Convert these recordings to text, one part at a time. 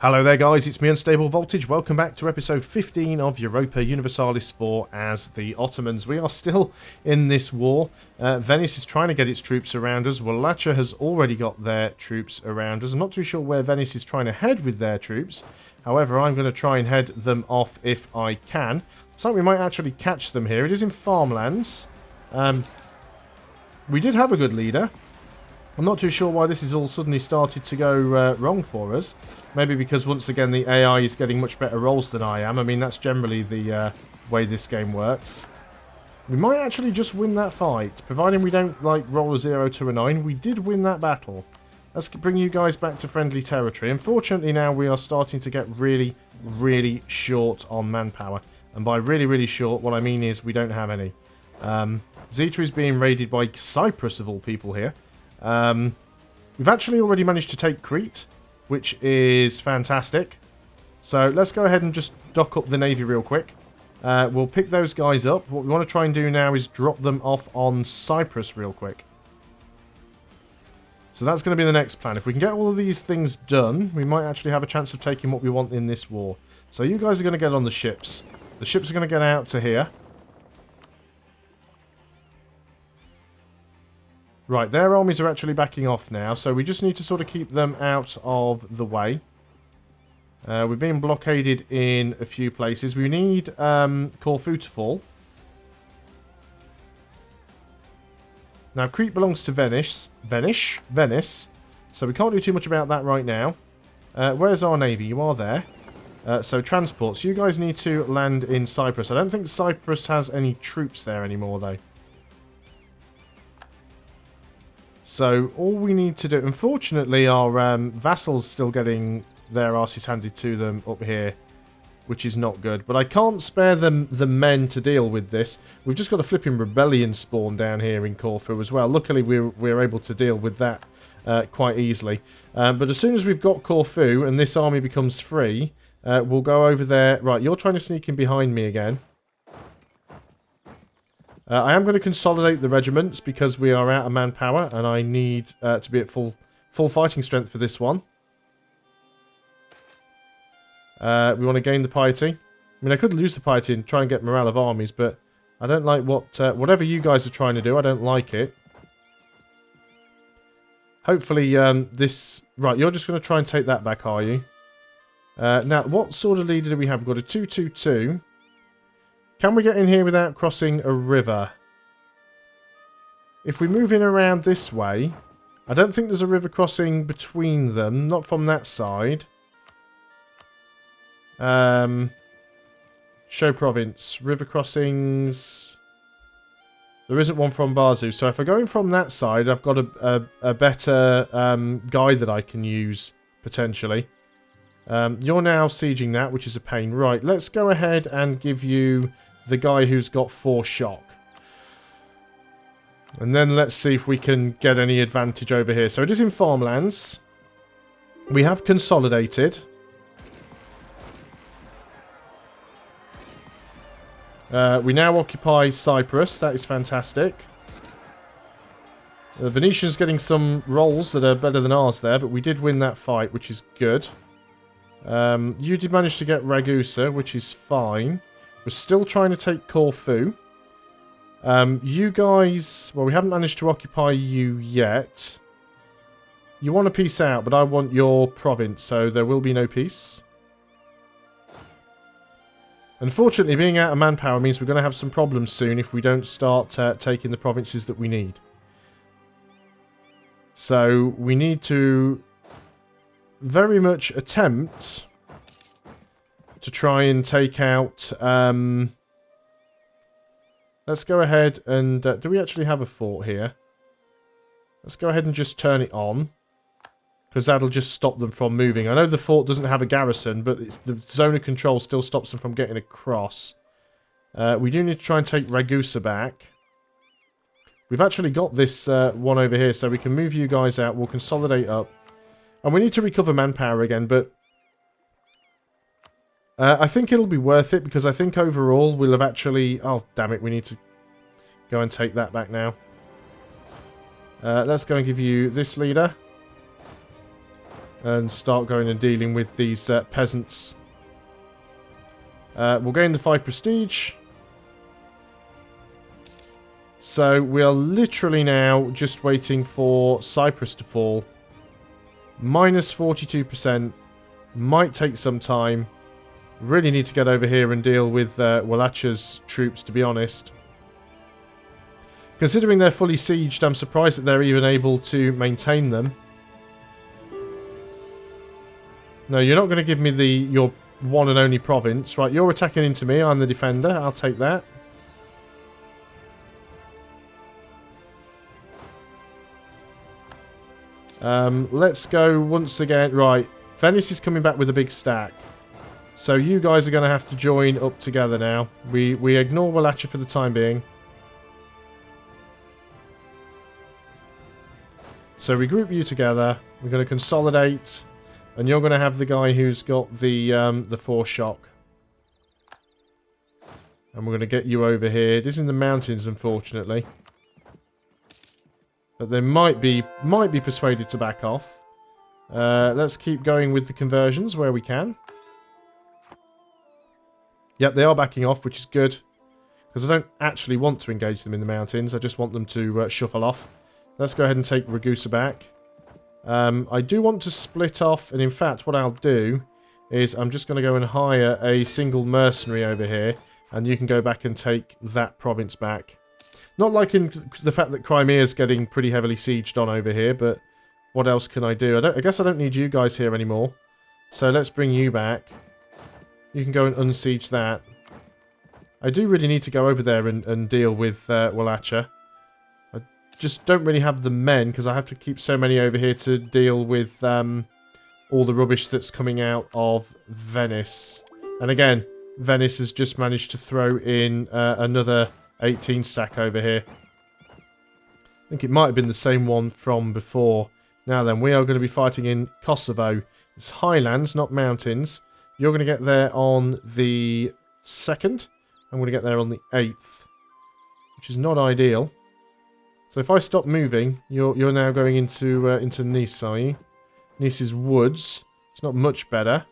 Hello there guys, it's me Unstable Voltage. Welcome back to episode 15 of Europa Universalis 4 as the Ottomans. We are still in this war. Venice is trying to get its troops around us. Wallachia has already got their troops around us. I'm not too sure where Venice is trying to head with their troops. However, I'm going to try and head them off if I can. So we might actually catch them here. It is in farmlands. We did have a good leader. I'm not too sure why this has all suddenly started to go wrong for us. Maybe because, once again, the AI is getting much better rolls than I am. I mean, that's generally the way this game works. We might actually just win that fight. Providing we don't, like, roll a 0 to a 9. We did win that battle. Let's bring you guys back to friendly territory. Unfortunately, now we are starting to get really, really short on manpower. And by really, really short, what I mean is we don't have any. Zeta is being raided by Cyprus, of all people, here. We've actually already managed to take Crete, which is fantastic. So let's go ahead and just dock up the navy real quick. We'll pick those guys up. What we want to try and do now is drop them off on Cyprus real quick. So that's going to be the next plan. If we can get all of these things done, we might actually have a chance of taking what we want in this war. So you guys are going to get on the ships. The ships are going to get out to here. Right, their armies are actually backing off now, so we just need to sort of keep them out of the way. We're being blockaded in a few places. We need Corfu to fall. Now, Crete belongs to Venice, so we can't do too much about that right now. Where's our navy? You are there. So, transports. You guys need to land in Cyprus. I don't think Cyprus has any troops there anymore, though. So, all we need to do... Unfortunately, our vassals still getting their asses handed to them up here, which is not good. But I can't spare them the men to deal with this. We've just got a flipping rebellion spawn down here in Corfu as well. Luckily, we're able to deal with that quite easily. But as soon as we've got Corfu and this army becomes free, we'll go over there. Right, you're trying to sneak in behind me again. I am going to consolidate the regiments because we are out of manpower and I need to be at full fighting strength for this one. We want to gain the piety. I mean, I could lose the piety and try and get morale of armies, but I don't like whatever you guys are trying to do. I don't like it. Hopefully, this... Right, you're just going to try and take that back, are you? Now, what sort of leader do we have? We've got a 2-2-2. Can we get in here without crossing a river? If we move in around this way, I don't think there's a river crossing between them. Not from that side. Show province. River crossings. There isn't one from Bazu. So if I go in from that side, I've got a better guide that I can use, potentially. You're now sieging that, which is a pain. Right, let's go ahead and give you the guy who's got 4 shock. And then let's see if we can get any advantage over here. So it is in farmlands. We have consolidated. We now occupy Cyprus. That is fantastic. The Venetians getting some rolls that are better than ours there, but we did win that fight, which is good. You did manage to get Ragusa, which is fine. We're still trying to take Corfu. You guys... Well, we haven't managed to occupy you yet. You want to peace out, but I want your province, so there will be no peace. Unfortunately, being out of manpower means we're going to have some problems soon if we don't start taking the provinces that we need. So, we need to very much attempt to try and take out... let's go ahead and... do we actually have a fort here? Let's go ahead and just turn it on. Because that'll just stop them from moving. I know the fort doesn't have a garrison, but the zone of control still stops them from getting across. We do need to try and take Ragusa back. We've actually got this one over here, so we can move you guys out. We'll consolidate up. And we need to recover manpower again, but... I think it'll be worth it, because I think overall we'll have actually... Oh, damn it, we need to go and take that back now. Let's go and give you this leader. and start going and dealing with these peasants. We'll gain the 5 prestige. So we are literally now just waiting for Cyprus to fall. Minus 42%. Might take some time. Really need to get over here and deal with Walacha's troops, to be honest. Considering they're fully sieged, I'm surprised that they're even able to maintain them. No, you're not going to give me your one and only province. Right, you're attacking into me. I'm the defender. I'll take that. Let's go once again. Right, Venice is coming back with a big stack. So you guys are going to have to join up together now. We ignore Walacha for the time being. So we group you together. We're going to consolidate. And you're going to have the guy who's got the force shock. And we're going to get you over here. It is in the mountains, unfortunately. But they might be persuaded to back off. Let's keep going with the conversions where we can. Yep, they are backing off, which is good. Because I don't actually want to engage them in the mountains. I just want them to shuffle off. Let's go ahead and take Ragusa back. I do want to split off, and in fact, what I'll do is I'm just going to go and hire a single mercenary over here, and you can go back and take that province back. Not liking the fact that Crimea is getting pretty heavily sieged on over here, but what else can I do? I guess I don't need you guys here anymore. So let's bring you back. You can go and unsiege that. I do really need to go over there and deal with Walacha. I just don't really have the men, because I have to keep so many over here to deal with all the rubbish that's coming out of Venice. And again, Venice has just managed to throw in another 18 stack over here. I think it might have been the same one from before. Now then, we are going to be fighting in Kosovo. It's highlands, not mountains. You're going to get there on the 2nd. I'm going to get there on the 8th. Which is not ideal. So if I stop moving, you're now going into Nice, are you? Nice is woods. It's not much better.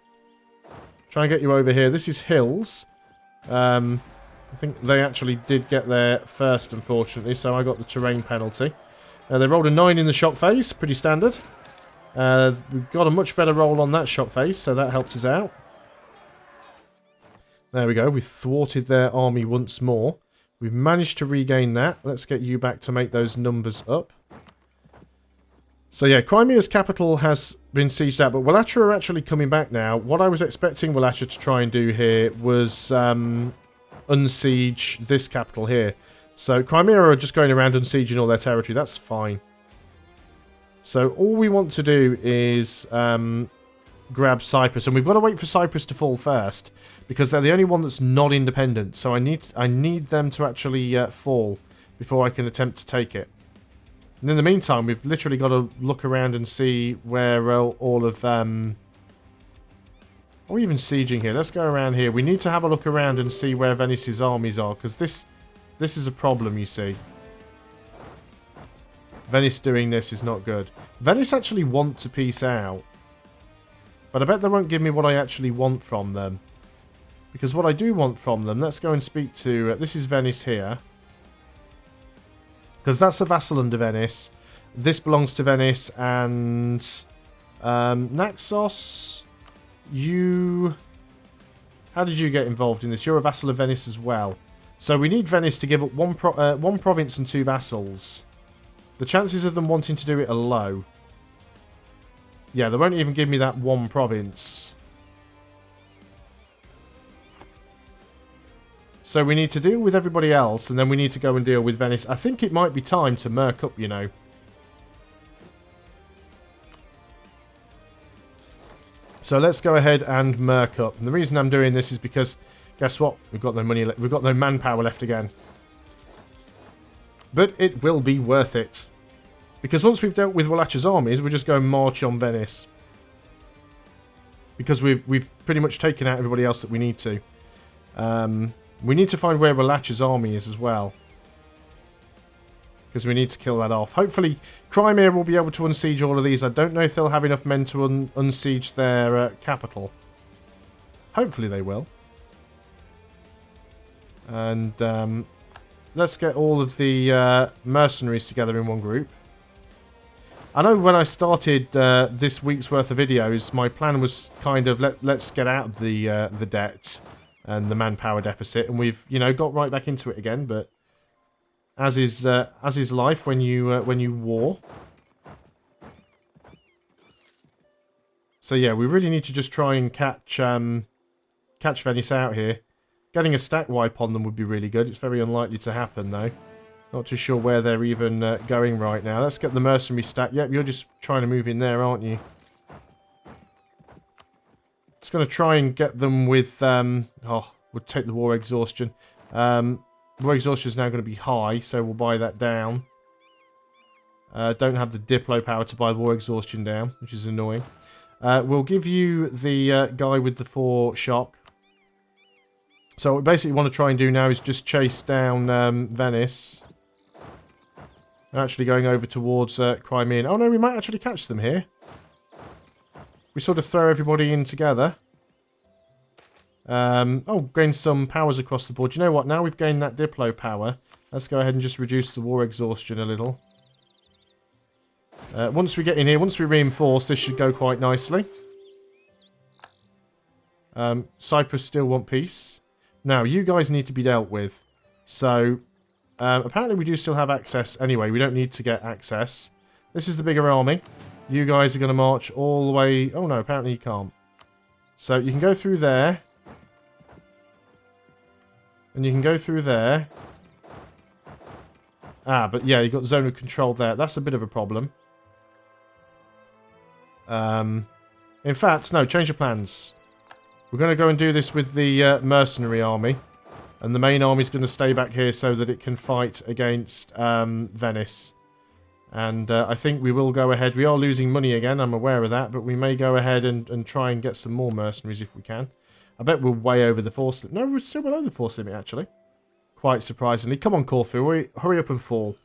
Try and get you over here. This is hills. I think they actually did get there first, unfortunately, so I got the terrain penalty. They rolled a 9 in the shock phase, pretty standard. We got a much better roll on that shock phase, so that helped us out. There we go, we thwarted their army once more. We've managed to regain that. Let's get you back to make those numbers up. So yeah, Crimea's capital has been sieged out, but Walacha are actually coming back now. What I was expecting Walacha to try and do here was unsiege this capital here. So Crimea are just going around unsieging all their territory. That's fine. So all we want to do is grab Cyprus, and we've got to wait for Cyprus to fall first because they're the only one that's not independent. So I need them to actually fall before I can attempt to take it. And in the meantime, we've literally got to look around and see where all of are we even sieging here? Let's go around here. We need to have a look around and see where Venice's armies are, because this is a problem, you see. Venice doing this is not good. Venice actually want to peace out. But I bet they won't give me what I actually want from them. Because what I do want from them, let's go and speak to... this is Venice here. Because that's a vassal under Venice. This belongs to Venice, and... Naxos... You... How did you get involved in this? You're a vassal of Venice as well. So we need Venice to give up one province and 2 vassals. The chances of them wanting to do it are low. Yeah, they won't even give me that 1 province. So we need to deal with everybody else, and then we need to go and deal with Venice. I think it might be time to merc up, you know. So let's go ahead and merc up. And the reason I'm doing this is because, guess what? We've got no money. We've got no manpower left again. But it will be worth it. Because once we've dealt with Walacha's armies, we're just going to march on Venice. Because we've pretty much taken out everybody else that we need to. We need to find where Walacha's army is as well. because we need to kill that off. Hopefully, Crimea will be able to unsiege all of these. I don't know if they'll have enough men to unsiege their capital. Hopefully they will. And let's get all of the mercenaries together in one group. I know when I started this week's worth of videos, my plan was kind of let's get out of the debt and the manpower deficit, and we've got right back into it again. But as is life when you war. So yeah, we really need to just try and catch Venice out here. Getting a stack wipe on them would be really good. It's very unlikely to happen though. Not too sure where they're even going right now. Let's get the mercenary stack. Yep, you're just trying to move in there, aren't you? Just going to try and get them with... we'll take the war exhaustion. War exhaustion is now going to be high, so we'll buy that down. Don't have the Diplo power to buy war exhaustion down, which is annoying. We'll give you the guy with the 4 shock. So what we basically want to try and do now is just chase down Venice. Actually going over towards Crimea. Oh no, we might actually catch them here. We sort of throw everybody in together. Gain some powers across the board. You know what? Now we've gained that Diplo power. Let's go ahead and just reduce the war exhaustion a little. Once we get in here, once we reinforce, this should go quite nicely. Cyprus still want peace. Now, you guys need to be dealt with. So... apparently we do still have access anyway. We don't need to get access. This is the bigger army. You guys are going to march all the way... Oh no, apparently you can't. So you can go through there. And you can go through there. Ah, but yeah, you've got zone of control there. That's a bit of a problem. In fact, no, change of plans. We're going to go and do this with the mercenary army. And the main army is going to stay back here so that it can fight against Venice. And I think we will go ahead. We are losing money again, I'm aware of that. But we may go ahead and try and get some more mercenaries if we can. I bet we're way over the force limit. No, we're still below the force limit, actually. Quite surprisingly. Come on, Corfu. Hurry up and fall.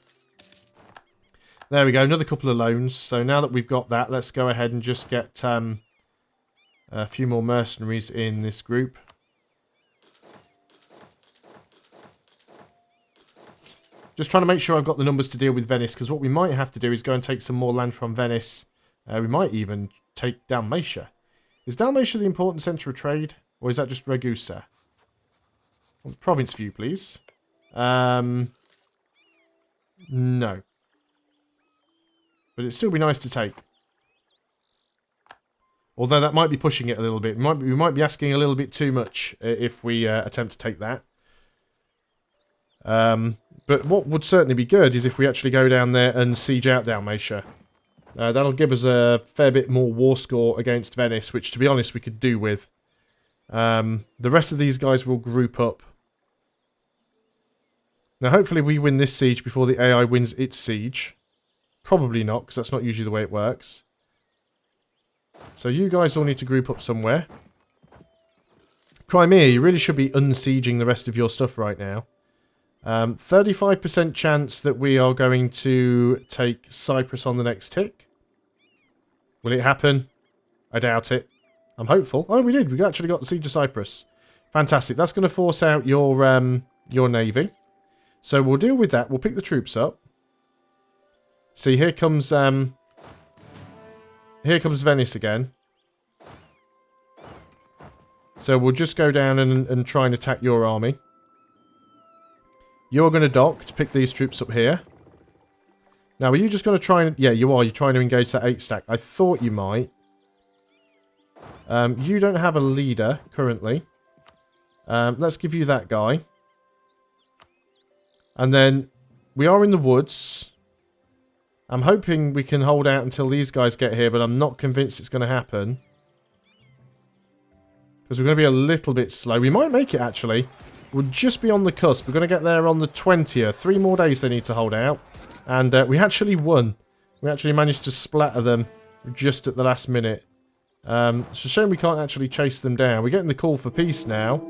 There we go. Another couple of loans. So now that we've got that, let's go ahead and just get a few more mercenaries in this group. Just trying to make sure I've got the numbers to deal with Venice, because what we might have to do is go and take some more land from Venice. We might even take Dalmatia. Is Dalmatia the important centre of trade? Or is that just Ragusa? Well, province view, please. No. But it'd still be nice to take. Although that might be pushing it a little bit. We might be asking a little bit too much if we attempt to take that. But what would certainly be good is if we actually go down there and siege out Dalmatia. That'll give us a fair bit more war score against Venice, which, to be honest, we could do with. The rest of these guys will group up. Now, hopefully we win this siege before the AI wins its siege. Probably not, because that's not usually the way it works. So you guys all need to group up somewhere. Crimea, you really should be unsieging the rest of your stuff right now. 35% chance that we are going to take Cyprus on the next tick. Will it happen? I doubt it. I'm hopeful. Oh, we did. We actually got the siege of Cyprus. Fantastic. That's going to force out your navy. So we'll deal with that. We'll pick the troops up. See, here comes Venice again. So we'll just go down and try and attack your army. You're going to dock to pick these troops up here. Now, are you just going to try and... Yeah, you are. You're trying to engage that 8 stack. I thought you might. You don't have a leader currently. Let's give you that guy. And then we are in the woods. I'm hoping we can hold out until these guys get here, but I'm not convinced it's going to happen. Because we're going to be a little bit slow. We might make it, actually. We'll just be on the cusp. We're going to get there on the 20th. 3 more days they need to hold out. And we actually won. We actually managed to splatter them just at the last minute. It's a shame we can't actually chase them down. We're getting the call for peace now.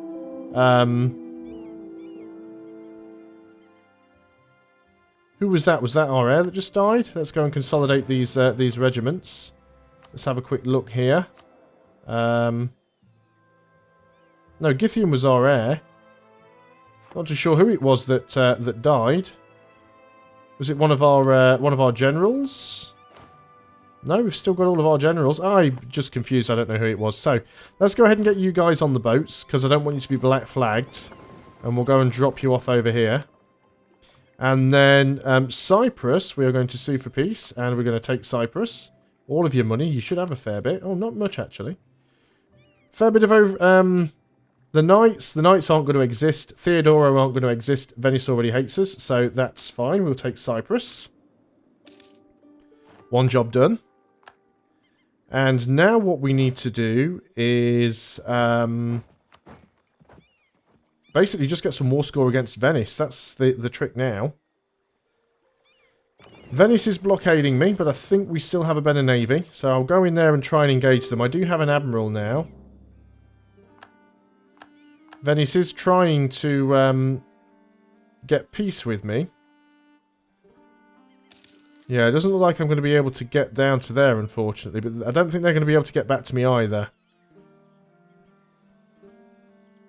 Who was that? Was that our heir that just died? Let's go and consolidate these regiments. Let's have a quick look here. No, Githium was our heir. Not too sure who it was that that died. Was it one of our generals? No, we've still got all of our generals. I'm just confused. I don't know who it was. So, let's go ahead and get you guys on the boats, because I don't want you to be black flagged. And we'll go and drop you off over here. And then Cyprus, we are going to sue for peace, and we're going to take Cyprus. All of your money. You should have a fair bit. Oh, not much, actually. Fair bit of over... The Knights aren't going to exist. Theodoro aren't going to exist. Venice already hates us, so that's fine. We'll take Cyprus. One job done. And now what we need to do is basically just get some war score against Venice. That's the trick now. Venice is blockading me, but I think we still have a better navy. So I'll go in there and try and engage them. I do have an admiral now. Venice is trying to get peace with me. Yeah, it doesn't look like I'm going to be able to get down to there, unfortunately. But I don't think they're going to be able to get back to me either.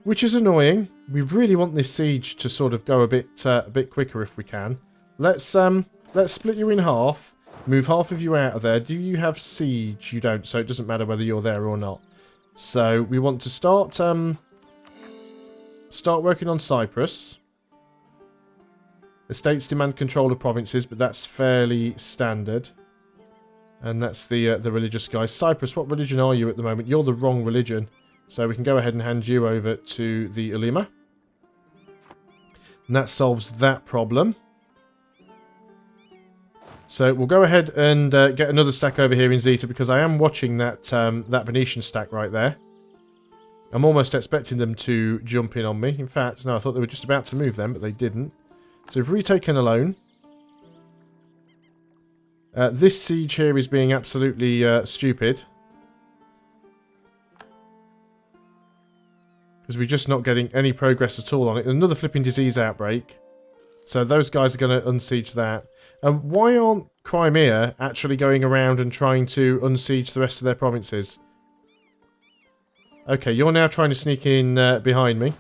Which is annoying. We really want this siege to sort of go a bit quicker if we can. Let's split you in half. Move half of you out of there. Do you have siege? You don't, so it doesn't matter whether you're there or not. So we want to start working on Cyprus. The states demand control of provinces, but that's fairly standard. And that's the religious guys. Cyprus, what religion are you at the moment? You're the wrong religion. So we can go ahead and hand you over to the Ulema. And that solves that problem. So we'll go ahead and get another stack over here in Zeta, because I am watching that Venetian stack right there. I'm almost expecting them to jump in on me. In fact, no, I thought they were just about to move them, but they didn't. So we've retaken a loan. This siege here is being absolutely stupid. Because we're just not getting any progress at all on it. Another flipping disease outbreak. So those guys are going to unsiege that. Why aren't Crimea actually going around and trying to unsiege the rest of their provinces? Okay, you're now trying to sneak in behind me.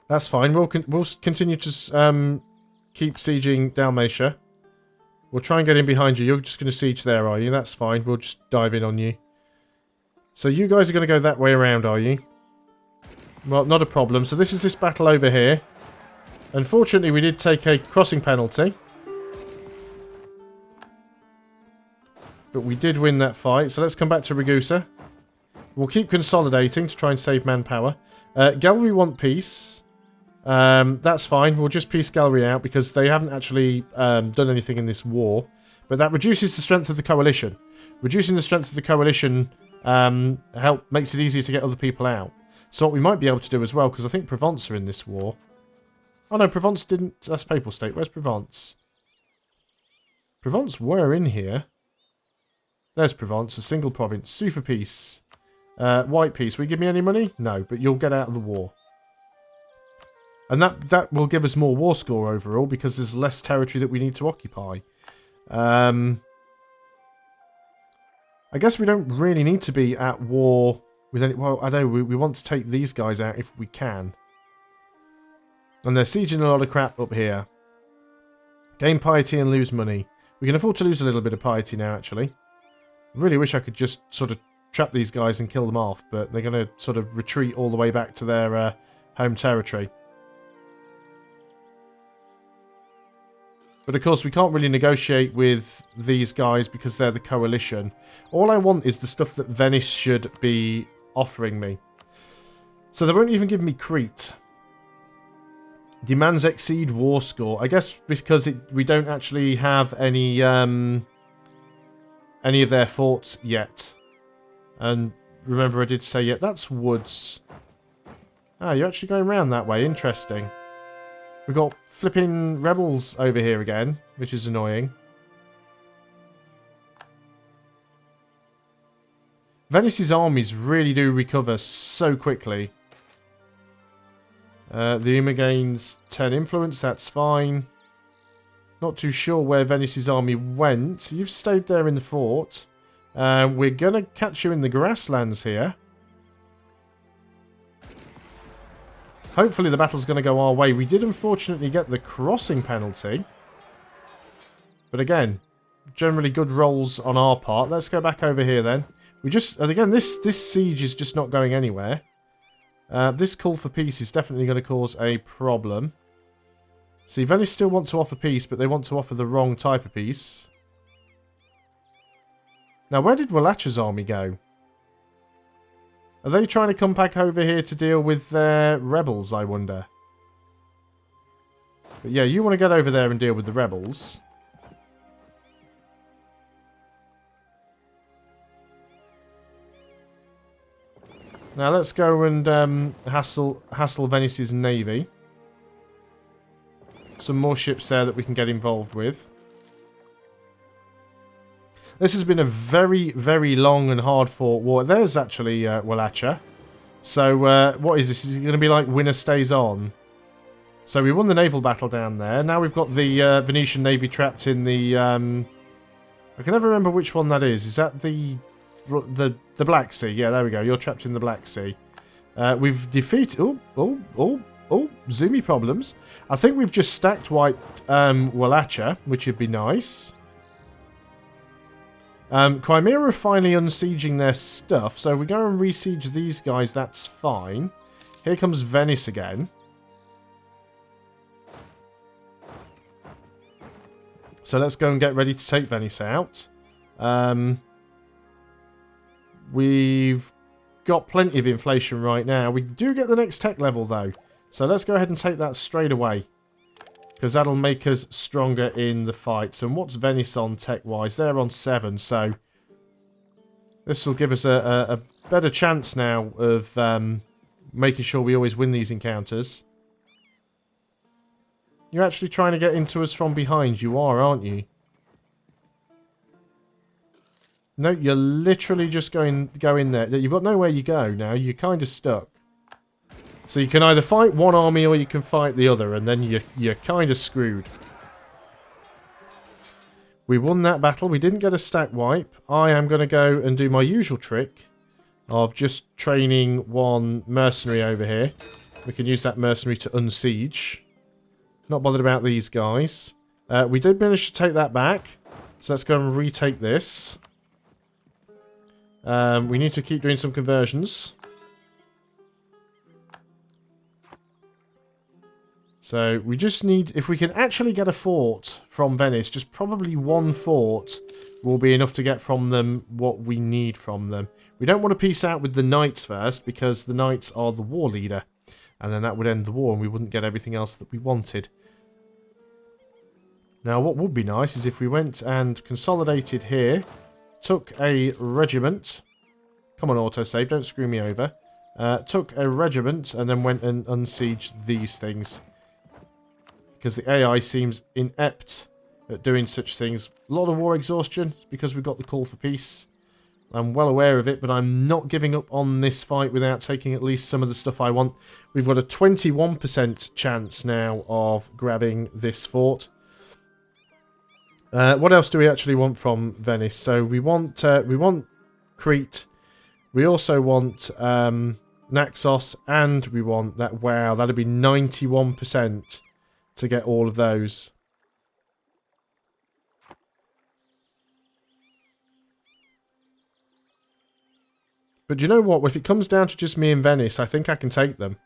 That's fine. We'll continue to keep sieging Dalmatia. We'll try and get in behind you. You're just going to siege there, are you? That's fine. We'll just dive in on you. So you guys are going to go that way around, are you? Well, not a problem. So this is this battle over here. Unfortunately, we did take a crossing penalty. But we did win that fight. So let's come back to Ragusa. We'll keep consolidating to try and save manpower. Gallery want peace. That's fine. We'll just peace Gallery out because they haven't actually done anything in this war. But that reduces the strength of the coalition. Reducing the strength of the coalition makes it easier to get other people out. So what we might be able to do as well, because I think Provence are in this war. Oh no, Provence didn't... That's Papal State. Where's Provence? Provence were in here. There's Provence, a single province. Sue for peace. White peace. Will you give me any money? No, but you'll get out of the war. And that will give us more war score overall, because there's less territory that we need to occupy. I guess we don't really need to be at war with any... Well, I know we want to take these guys out if we can. And they're sieging a lot of crap up here. Gain piety and lose money. We can afford to lose a little bit of piety now, actually. Really wish I could just sort of trap these guys and kill them off, but they're going to sort of retreat all the way back to their home territory. But of course, we can't really negotiate with these guys because they're the coalition. All I want is the stuff that Venice should be offering me. So they won't even give me Crete. Demands exceed war score. I guess because we don't actually have any of their forts yet. And remember I did say yet. That's woods. Ah, you're actually going around that way. Interesting. We've got flipping rebels over here again, which is annoying. Venice's armies really do recover so quickly. The Uma gains 10 influence, that's fine. Not too sure where Venice's army went. You've stayed there in the fort. We're going to catch you in the grasslands here. Hopefully the battle's going to go our way. We did unfortunately get the crossing penalty. But again, generally good rolls on our part. Let's go back over here then. Again, this siege is just not going anywhere. This call for peace is definitely going to cause a problem. See, Venice still want to offer peace, but they want to offer the wrong type of peace. Now, where did Walacha's army go? Are they trying to come back over here to deal with their rebels, I wonder? But yeah, you want to get over there and deal with the rebels. Now let's go and hassle Venice's navy. Some more ships there that we can get involved with. This has been a very, very long and hard-fought war. There's actually Walacha. So, what is this? Is it going to be like winner stays on? So, we won the naval battle down there. Now we've got the Venetian navy trapped in the... I can never remember which one that is. Is that the Black Sea? Yeah, there we go. You're trapped in the Black Sea. We've defeated... zoomy problems. I think we've just stacked wiped Walacha, which would be nice. Crimea are finally unsieging their stuff, so if we go and resiege these guys, that's fine. Here comes Venice again. So let's go and get ready to take Venice out. We've got plenty of inflation right now. We do get the next tech level, though. So let's go ahead and take that straight away. Because that'll make us stronger in the fights. And what's Venice on tech-wise? They're on 7, so... this will give us a better chance now of making sure we always win these encounters. You're actually trying to get into us from behind. You are, aren't you? No, you're literally just go in there. You've got nowhere you go now. You're kind of stuck. So you can either fight one army or you can fight the other, and then you're kind of screwed. We won that battle. We didn't get a stack wipe. I am going to go and do my usual trick of just training one mercenary over here. We can use that mercenary to unsiege. Not bothered about these guys. We did manage to take that back. So let's go and retake this. We need to keep doing some conversions. So we just need, if we can actually get a fort from Venice, just probably one fort will be enough to get from them what we need from them. We don't want to peace out with the knights first, because the knights are the war leader. And then that would end the war and we wouldn't get everything else that we wanted. Now what would be nice is if we went and consolidated here, took a regiment. Come on, autosave, don't screw me over. Took a regiment and then went and unsieged these things. Because the AI seems inept at doing such things. A lot of war exhaustion because we've got the call for peace. I'm well aware of it, but I'm not giving up on this fight without taking at least some of the stuff I want. We've got a 21% chance now of grabbing this fort. What else do we actually want from Venice? So we want Crete. We also want Naxos, and we want that. Wow, that'd be 91%. To get all of those. But do you know what? If it comes down to just me and Venice, I think I can take them.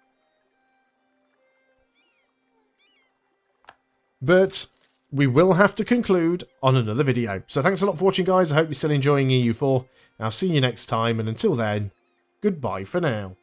But we will have to conclude on another video. So thanks a lot for watching, guys. I hope you're still enjoying EU4. I'll see you next time, and until then, goodbye for now.